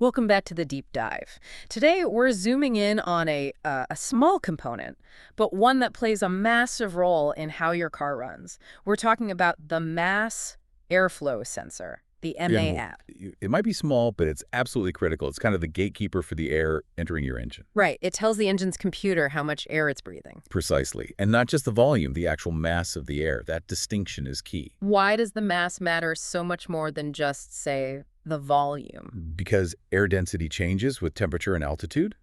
Welcome back to the deep dive. Today, we're zooming in on a small component, but one that plays a massive role in how your car runs. We're talking about the mass airflow sensor, the MAF. It might be small, but it's absolutely critical. It's kind of the gatekeeper for the air entering your engine. Right. It tells the engine's computer how much air it's breathing. Precisely. And not just the volume, the actual mass of the air. That distinction is key. Why does the mass matter so much more than just, say, the volume? Because air density changes with temperature and altitude.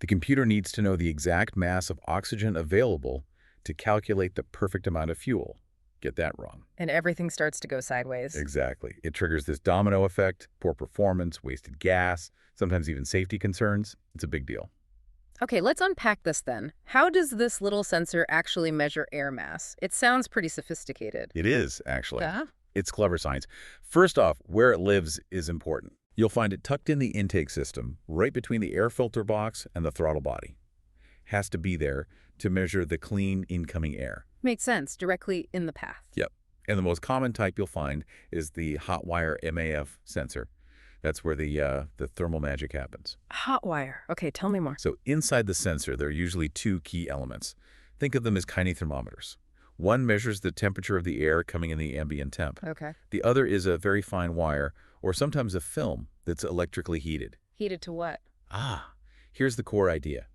The computer needs to know the exact mass of oxygen available to calculate the perfect amount of fuel. Get that wrong. And everything starts to go sideways. Exactly. It triggers this domino effect, poor performance, wasted gas, sometimes even safety concerns. It's a big deal. Okay, let's unpack this then. How does this little sensor actually measure air mass? It sounds pretty sophisticated. It is, actually. Yeah? It's clever science. First off, where it lives is important. You'll find it tucked in the intake system, right between the air filter box and the throttle body. Has to be there to measure the clean incoming air. Makes sense, directly in the path. Yep. And the most common type you'll find is the hot wire MAF sensor. That's where the thermal magic happens. Hot wire. Okay, tell me more. So inside the sensor, there are usually two key elements. Think of them as kinethermometers. One measures the temperature of the air coming in the ambient temp. Okay. The other is a very fine wire, or sometimes a film, that's electrically heated. Heated to what? Here's the core idea.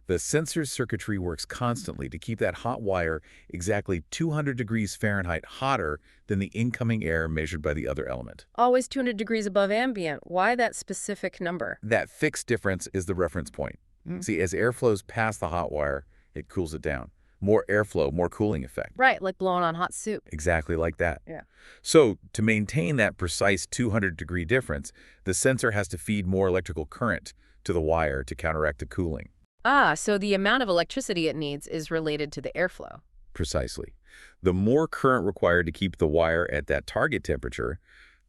The sensor's circuitry works constantly to keep that hot wire exactly 200 degrees Fahrenheit hotter than the incoming air measured by the other element. Always 200 degrees above ambient. Why that specific number? That fixed difference is the reference point. See, as air flows past the hot wire, it cools it down. More airflow, more cooling effect. Right, like blowing on hot soup. Exactly like that. Yeah. So to maintain that precise 200-degree difference, the sensor has to feed more electrical current to the wire to counteract the cooling. So the amount of electricity it needs is related to the airflow. Precisely. The more current required to keep the wire at that target temperature,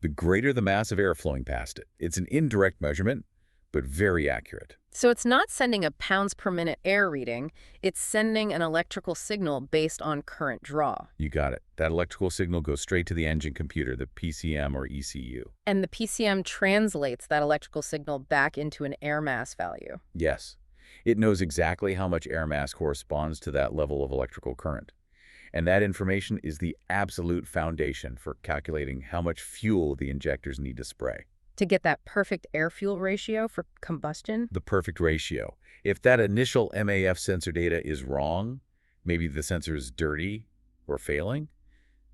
the greater the mass of air flowing past it. It's an indirect measurement, but very accurate. So it's not sending a pounds per minute air reading, it's sending an electrical signal based on current draw. You got it. That electrical signal goes straight to the engine computer, the PCM or ECU. And the PCM translates that electrical signal back into an air mass value. Yes. It knows exactly how much air mass corresponds to that level of electrical current. And that information is the absolute foundation for calculating how much fuel the injectors need to spray. To get that perfect air-fuel ratio for combustion? The perfect ratio. If that initial MAF sensor data is wrong, maybe the sensor is dirty or failing,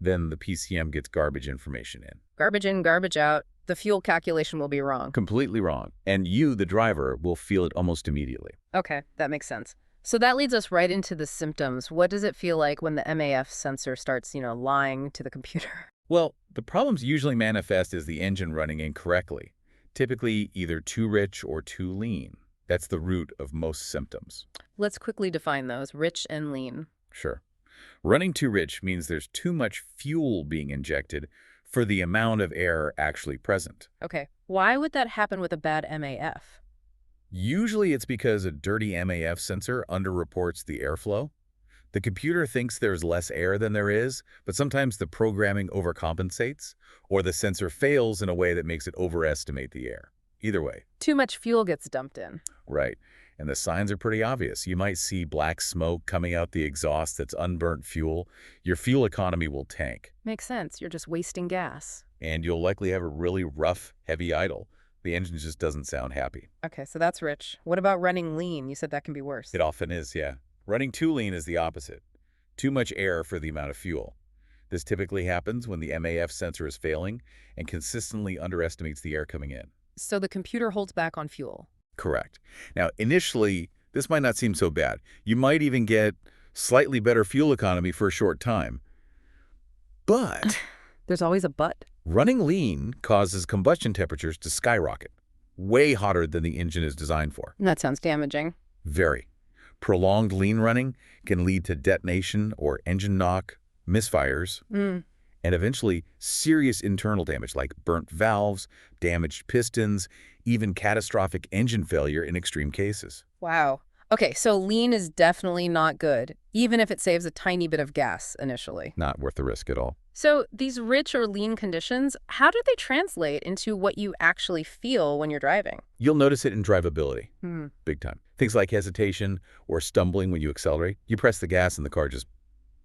then the PCM gets garbage information in. Garbage in, garbage out. The fuel calculation will be wrong. Completely wrong. And you, the driver, will feel it almost immediately. Okay, that makes sense. So that leads us right into the symptoms. What does it feel like when the MAF sensor starts, lying to the computer? Well, the problems usually manifest as the engine running incorrectly, typically either too rich or too lean. That's the root of most symptoms. Let's quickly define those, rich and lean. Sure. Running too rich means there's too much fuel being injected for the amount of air actually present. Okay, why would that happen with a bad MAF? Usually it's because a dirty MAF sensor underreports the airflow. The computer thinks there's less air than there is, but sometimes the programming overcompensates, or the sensor fails in a way that makes it overestimate the air. Either way. Too much fuel gets dumped in. Right. And the signs are pretty obvious. You might see black smoke coming out the exhaust that's unburnt fuel. Your fuel economy will tank. Makes sense. You're just wasting gas. And you'll likely have a really rough, heavy idle. The engine just doesn't sound happy. Okay, so that's rich. What about running lean? You said that can be worse. It often is, yeah. Running too lean is the opposite. Too much air for the amount of fuel. This typically happens when the MAF sensor is failing and consistently underestimates the air coming in. So the computer holds back on fuel. Correct. Now, initially, this might not seem so bad. You might even get slightly better fuel economy for a short time. But there's always a but. Running lean causes combustion temperatures to skyrocket, way hotter than the engine is designed for. That sounds damaging. Very. Prolonged lean running can lead to detonation or engine knock, misfires, and eventually serious internal damage like burnt valves, damaged pistons, even catastrophic engine failure in extreme cases. Wow. Okay, so lean is definitely not good, even if it saves a tiny bit of gas initially. Not worth the risk at all. So these rich or lean conditions, how do they translate into what you actually feel when you're driving? You'll notice it in drivability, Hmm. big time. Things like hesitation or stumbling when you accelerate. You press the gas and the car just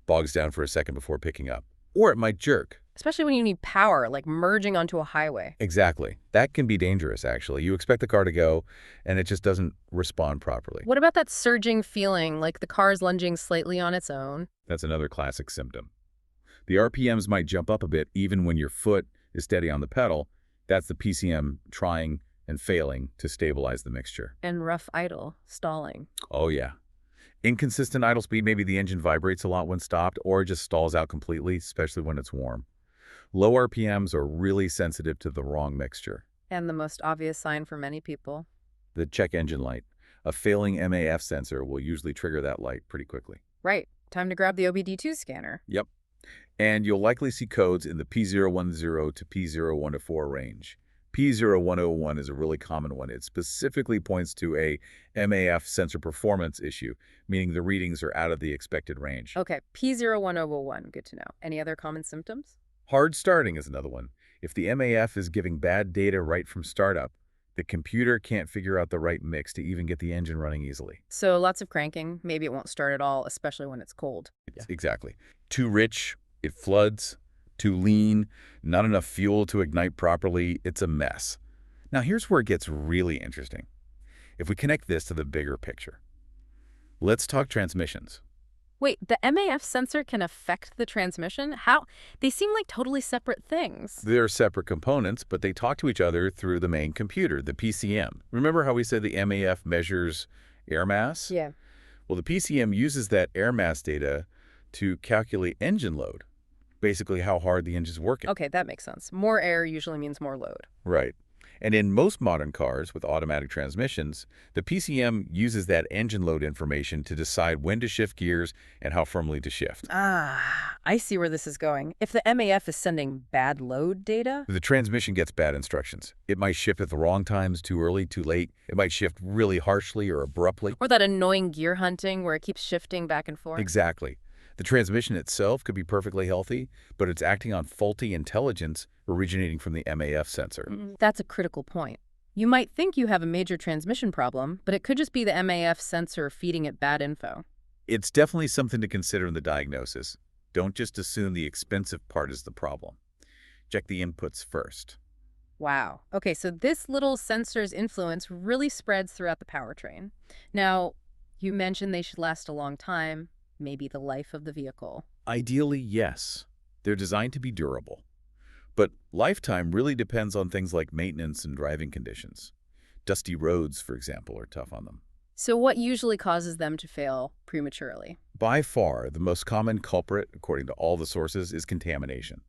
bogs down for a second before picking up. Or it might jerk. Especially when you need power, like merging onto a highway. Exactly. That can be dangerous, actually. You expect the car to go, and it just doesn't respond properly. What about that surging feeling, like the car's lunging slightly on its own? That's another classic symptom. The RPMs might jump up a bit even when your foot is steady on the pedal. That's the PCM trying and failing to stabilize the mixture. And rough idle, stalling. Oh, yeah. Inconsistent idle speed, maybe the engine vibrates a lot when stopped or just stalls out completely, especially when it's warm. Low RPMs are really sensitive to the wrong mixture. And the most obvious sign for many people. The check engine light. A failing MAF sensor will usually trigger that light pretty quickly. Right. Time to grab the OBD-II scanner. Yep. And you'll likely see codes in the P010 to P0104 range. P0101 is a really common one. It specifically points to a MAF sensor performance issue, meaning the readings are out of the expected range. Okay, P01001. Good to know. Any other common symptoms? Hard starting is another one. If the MAF is giving bad data right from startup, the computer can't figure out the right mix to even get the engine running easily. So lots of cranking. Maybe it won't start at all, especially when it's cold. Exactly. Too rich, it floods. Too lean, not enough fuel to ignite properly. It's a mess. Now here's where it gets really interesting. If we connect this to the bigger picture, let's talk transmissions. Wait, the MAF sensor can affect the transmission? How? They seem like totally separate things. They're separate components, but they talk to each other through the main computer, the PCM. Remember how we said the MAF measures air mass? Yeah. Well, the PCM uses that air mass data to calculate engine load, basically how hard the engine's working. Okay, that makes sense. More air usually means more load. Right. And in most modern cars with automatic transmissions, the PCM uses that engine load information to decide when to shift gears and how firmly to shift. Ah, I see where this is going. If the MAF is sending bad load data, The transmission gets bad instructions. It might shift at the wrong times, too early, too late. It might shift really harshly or abruptly. or that annoying gear hunting where it keeps shifting back and forth. Exactly. The transmission itself could be perfectly healthy, but it's acting on faulty intelligence originating from the MAF sensor. That's a critical point. You might think you have a major transmission problem, but it could just be the MAF sensor feeding it bad info. It's definitely something to consider in the diagnosis. Don't just assume the expensive part is the problem. Check the inputs first. Wow. Okay, so this little sensor's influence really spreads throughout the powertrain. Now, you mentioned they should last a long time, maybe the life of the vehicle. Ideally, yes. They're designed to be durable. But lifetime really depends on things like maintenance and driving conditions. Dusty roads, for example, are tough on them. So what usually causes them to fail prematurely? By far, the most common culprit, according to all the sources, is contamination.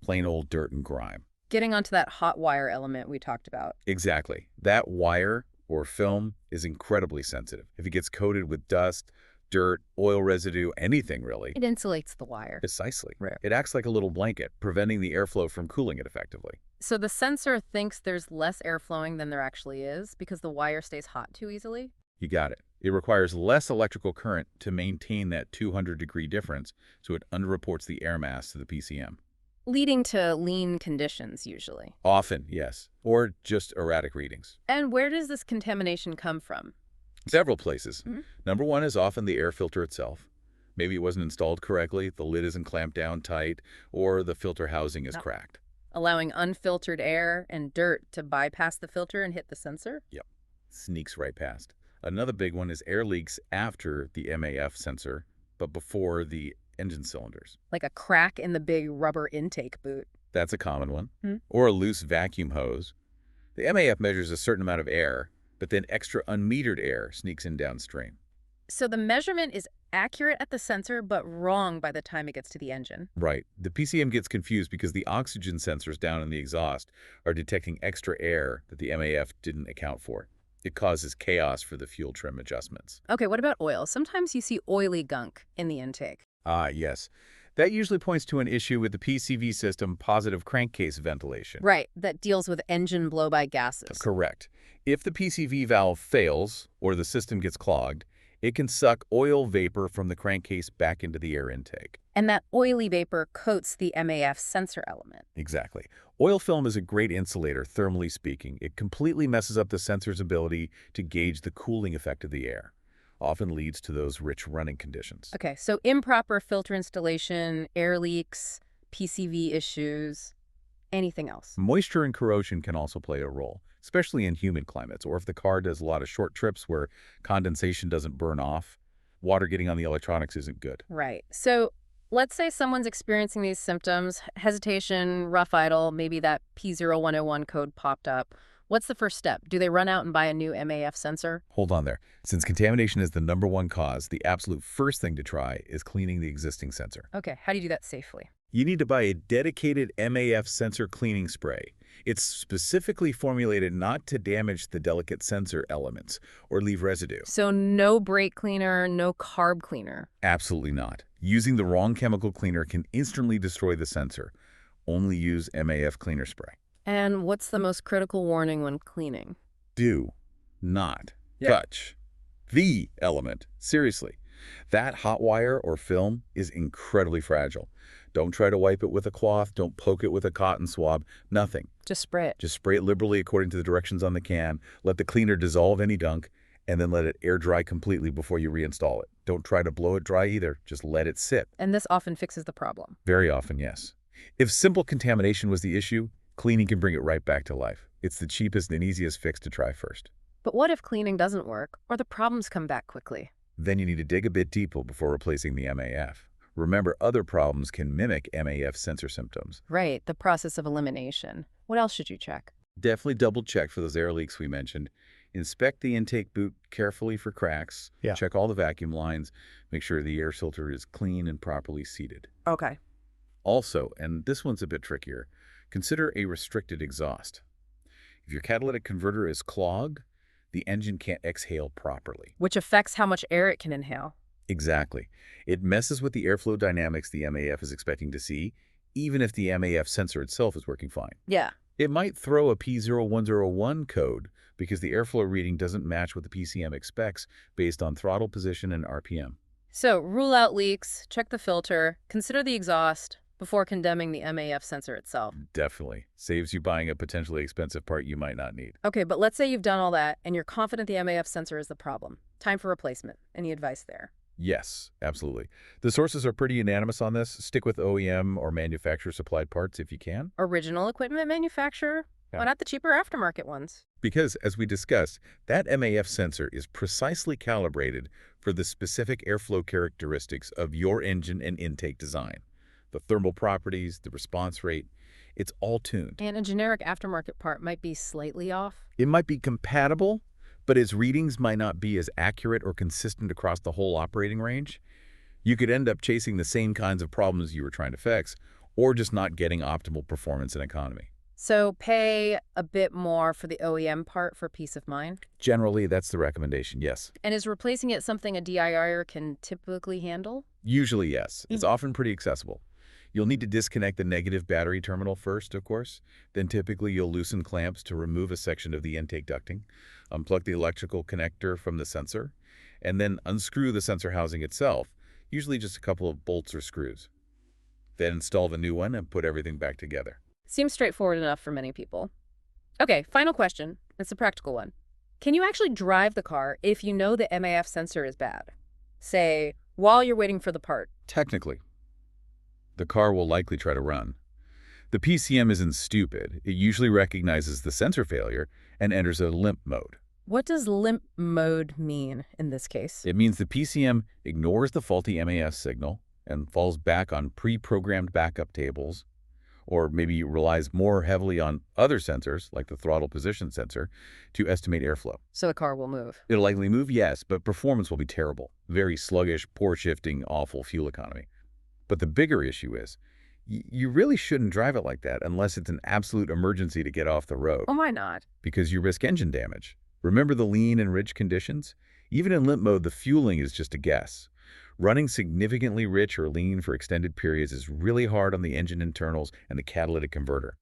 Plain old dirt and grime. Getting onto that hot wire element we talked about. Exactly. That wire or film is incredibly sensitive. If it gets coated with dust, dirt, oil residue, anything really. It insulates the wire. Precisely. Right. It acts like a little blanket, preventing the airflow from cooling it effectively. So the sensor thinks there's less air flowing than there actually is because the wire stays hot too easily? You got it. It requires less electrical current to maintain that 200-degree difference, so it underreports the air mass to the PCM. Leading to lean conditions, usually. Often, yes, or just erratic readings. And where does this contamination come from? Several places. Mhm. Number one is often the air filter itself. Maybe it wasn't installed correctly, the lid isn't clamped down tight, or the filter housing is cracked. Allowing unfiltered air and dirt to bypass the filter and hit the sensor? Yep, sneaks right past. Another big one is air leaks after the MAF sensor, but before the engine cylinders. Like a crack in the big rubber intake boot. That's a common one. Hmm. Or a loose vacuum hose. The MAF measures a certain amount of air, but then extra unmetered air sneaks in downstream. So the measurement is accurate at the sensor, but wrong by the time it gets to the engine. Right. The PCM gets confused because the oxygen sensors down in the exhaust are detecting extra air that the MAF didn't account for. It causes chaos for the fuel trim adjustments. Okay, what about oil? Sometimes you see oily gunk in the intake. Ah, yes. That usually points to an issue with the PCV system positive crankcase ventilation. Right, that deals with engine blow-by gases. Correct. If the PCV valve fails or the system gets clogged, It can suck oil vapor from the crankcase back into the air intake. And that oily vapor coats the MAF sensor element. Exactly. Oil film is a great insulator, thermally speaking. It completely messes up the sensor's ability to gauge the cooling effect of the air. Often leads to those rich running conditions. Okay, so improper filter installation, air leaks, PCV issues, anything else? Moisture and corrosion can also play a role, especially in humid climates, or if the car does a lot of short trips where condensation doesn't burn off, water getting on the electronics isn't good. Right. So let's say someone's experiencing these symptoms, hesitation, rough idle, maybe that P0101 code popped up. What's the first step? Do they run out and buy a new MAF sensor? Hold on there. Since contamination is the #1 cause, the absolute first thing to try is cleaning the existing sensor. Okay, how do you do that safely? You need to buy a dedicated MAF sensor cleaning spray. It's specifically formulated not to damage the delicate sensor elements or leave residue. So no brake cleaner, no carb cleaner. Absolutely not. Using the wrong chemical cleaner can instantly destroy the sensor. Only use MAF cleaner spray. And what's the most critical warning when cleaning? Do not touch the element. Seriously. That hot wire or film is incredibly fragile. Don't try to wipe it with a cloth. Don't poke it with a cotton swab. Nothing. Just spray it. Just spray it liberally according to the directions on the can. Let the cleaner dissolve any gunk, and then let it air dry completely before you reinstall it. Don't try to blow it dry either. Just let it sit. And this often fixes the problem. Very often, yes. If simple contamination was the issue, cleaning can bring it right back to life. It's the cheapest and easiest fix to try first. But what if cleaning doesn't work, or the problems come back quickly? Then you need to dig a bit deeper before replacing the MAF. Remember, other problems can mimic MAF sensor symptoms. Right, the process of elimination. What else should you check? Definitely double check for those air leaks we mentioned. Inspect the intake boot carefully for cracks. Yeah. Check all the vacuum lines. Make sure the air filter is clean and properly seated. Okay. Also, and this one's a bit trickier, consider a restricted exhaust. If your catalytic converter is clogged, the engine can't exhale properly. Which affects how much air it can inhale. Exactly. It messes with the airflow dynamics the MAF is expecting to see, even if the MAF sensor itself is working fine. Yeah. It might throw a P0101 code because the airflow reading doesn't match what the PCM expects based on throttle position and RPM. So rule out leaks, check the filter, consider the exhaust before condemning the MAF sensor itself. Definitely. Saves you buying a potentially expensive part you might not need. Okay, but let's say you've done all that and you're confident the MAF sensor is the problem. Time for replacement. Any advice there? Yes, absolutely. The sources are pretty unanimous on this. Stick with OEM or manufacturer-supplied parts if you can. Original equipment manufacturer? Yeah. Why not the cheaper aftermarket ones? Because, as we discussed, that MAF sensor is precisely calibrated for the specific airflow characteristics of your engine and intake design. The thermal properties, the response rate, it's all tuned. And a generic aftermarket part might be slightly off. It might be compatible, but its readings might not be as accurate or consistent across the whole operating range. You could end up chasing the same kinds of problems you were trying to fix, or just not getting optimal performance and economy. So pay a bit more for the OEM part for peace of mind? Generally, that's the recommendation, yes. And is replacing it something a DIYer can typically handle? Usually, yes. It's often pretty accessible. You'll need to disconnect the negative battery terminal first, of course. Then typically you'll loosen clamps to remove a section of the intake ducting, unplug the electrical connector from the sensor, and then unscrew the sensor housing itself, usually just a couple of bolts or screws. Then install the new one and put everything back together. Seems straightforward enough for many people. Okay, final question. It's a practical one. Can you actually drive the car if you know the MAF sensor is bad? Say, while you're waiting for the part. Technically, the car will likely try to run. The PCM isn't stupid. It usually recognizes the sensor failure and enters a limp mode. What does limp mode mean in this case? It means the PCM ignores the faulty MAF signal and falls back on pre-programmed backup tables, or maybe relies more heavily on other sensors, like the throttle position sensor, to estimate airflow. So the car will move. It'll likely move, yes, but performance will be terrible. Very sluggish, poor shifting, awful fuel economy. But the bigger issue is, you really shouldn't drive it like that unless it's an absolute emergency to get off the road. Oh, why not? Because you risk engine damage. Remember the lean and rich conditions? Even in limp mode, the fueling is just a guess. Running significantly rich or lean for extended periods is really hard on the engine internals and the catalytic converter.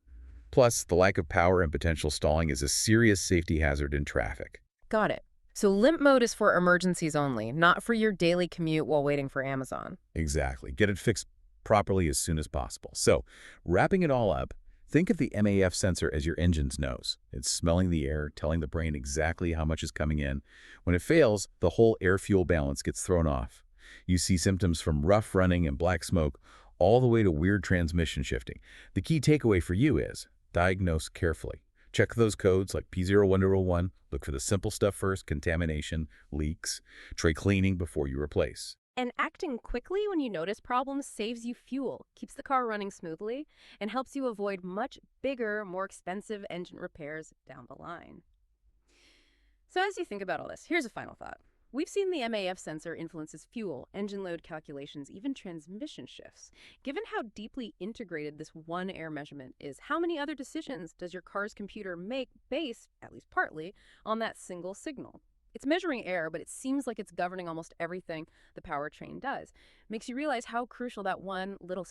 Plus, the lack of power and potential stalling is a serious safety hazard in traffic. Got it. So limp mode is for emergencies only, not for your daily commute while waiting for Amazon. Exactly. Get it fixed properly as soon as possible. So, wrapping it all up, think of the MAF sensor as your engine's nose. It's smelling the air, telling the brain exactly how much is coming in. When it fails, the whole air-fuel balance gets thrown off. You see symptoms from rough running and black smoke all the way to weird transmission shifting. The key takeaway for you is diagnose carefully. Check those codes like P0101. Look for the simple stuff first, contamination, leaks. Try cleaning before you replace. And acting quickly when you notice problems saves you fuel, keeps the car running smoothly, and helps you avoid much bigger, more expensive engine repairs down the line. So as you think about all this, here's a final thought. We've seen the MAF sensor influences fuel, engine load calculations, even transmission shifts. Given how deeply integrated this one air measurement is, how many other decisions does your car's computer make based, at least partly, on that single signal? It's measuring air, but it seems like it's governing almost everything the powertrain does. Makes you realize how crucial that one little sensor